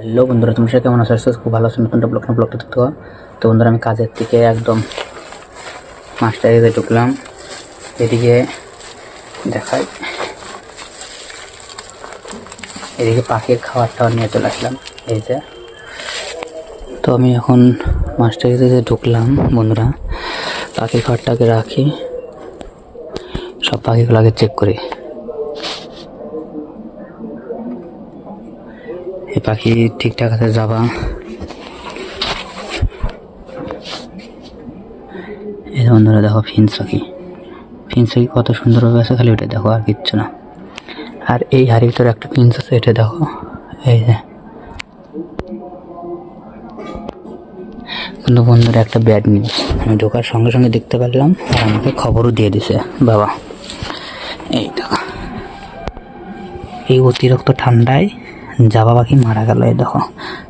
Hello বন্ধুরা, তোমরা কেমন আছো? খুব ভালো আছো। নতুন ব্লগটা দেখতে পাও। তো বন্ধুরা, আমি কাজের থেকে একদম মাছটা এদিকে ঢুকলাম। এদিকে দেখাই, এদিকে পাখির খাবার টাবার নিয়ে চলে আসলাম। এই যে, তো আমি এখন মাছটা এদিকে ঢুকলাম। বন্ধুরা, পাখির খাবারটাকে রাখি, সব পাখিগুলো আগে চেক করি। এই পাখি ঠিকঠাক আছে, যাবা। এই বন্ধুরা দেখো, ফিঞ্চ পাখি কত সুন্দরভাবে আছে, খালি ওটা দেখো, আর কিচ্ছু না। আর এই হাড়ির ভিতরে একটা ফিঞ্চ আছে, এটা দেখো। এই যে, কিন্তু বন্ধুরা একটা ব্যাড নিউজ, আমি ঢোকার সঙ্গে সঙ্গে দেখতে পারলাম, আর আমাকে খবরও দিয়ে দিছে বাবা। এই দেখো, এই অতিরিক্ত ঠান্ডায় জাবা পাখি মারা গেল। এই দেখো,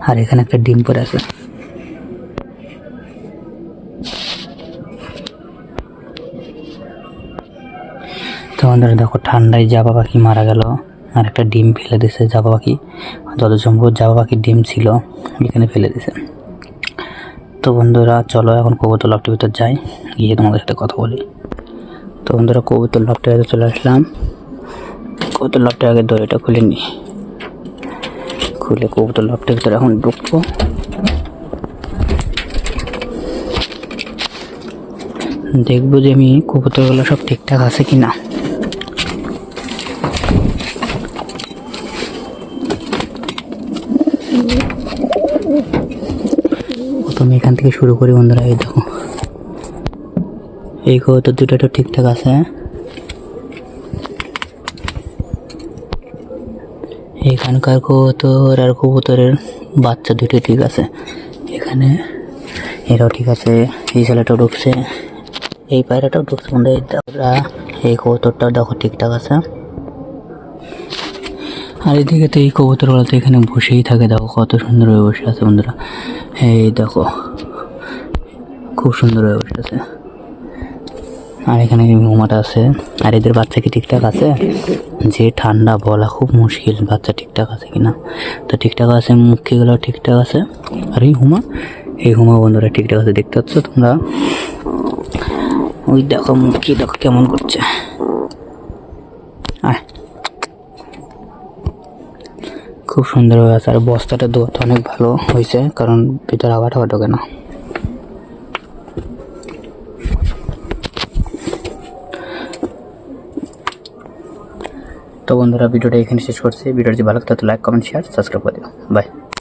আর এখানে একটা ডিম পড়ে আছে। তো বন্ধুরা দেখো, ঠান্ডায় জাবা পাখি মারা গেল, আর একটা ডিম ফেলে দিছে জাবা পাখি। যত সম্ভব জাবা পাখির ডিম ছিল, এখানে ফেলে দিছে। তো বন্ধুরা চলো এখন কবুতর লফটের ভিতর যাই, গিয়ে তোমাদের সাথে কথা বলি। তো বন্ধুরা, কবুতর লফটের ভিতরে চলে আসলাম। কবুতর লফটের আগে দড়িটা খুলে নি, খুলে কবুতর লফটের ভিতরে এখন ঢুকবো। দেখবো যে আমি কবুতরগুলো সব ঠিকঠাক আছে কিনা। প্রথমে এখান থেকে শুরু করি বন্ধুরা। এই দেখো, এই কবুতর দুটো তো ঠিকঠাক আছে। এখানকার কবুতর আর কবুতরের বাচ্চা দুটো ঠিক আছে। এখানে এরাও ঠিক আছে, এই ছেলেটাও ঢুকছে, এই পায়রাটাও ঢুকছে। বন্ধুরা, এই কবুতরটাও দেখো ঠিকঠাক আছে। আর এদিকে তো এই কবুতরগুলো তো এখানে বসেই থাকে, দেখো কত সুন্দরভাবে বসে আছে বন্ধুরা। এই দেখো, খুব সুন্দরভাবে বসে আছে। আর এখানে ঘুমাটা আছে। আর এদের বাচ্চা কি ঠিকঠাক আছে? যে ঠান্ডা, বলা খুব মুশকিল বাচ্চা ঠিকঠাক আছে কিনা। তো ঠিকঠাক আছে, মুখিগুলো ঠিকঠাক আছে। আর এই হুমা বন্ধুরা ঠিকঠাক আছে, দেখতে পাচ্ছ তোমরা? ওই দেখো মুখি, দেখো কেমন করছে। খুব সুন্দরভাবে আছে। আর বস্তাটা ধোয়াতে অনেক ভালো হয়েছে, কারণ ভিতরে হাওয়া ঢোকে না। তো বন্ধুরা, ভিডিওটা এখানে শেষ করছি। ভিডিওটি ভালো লাগলে লাইক, কমেন্ট, শেয়ার, সাবস্ক্রাইব করে দিও। বাই।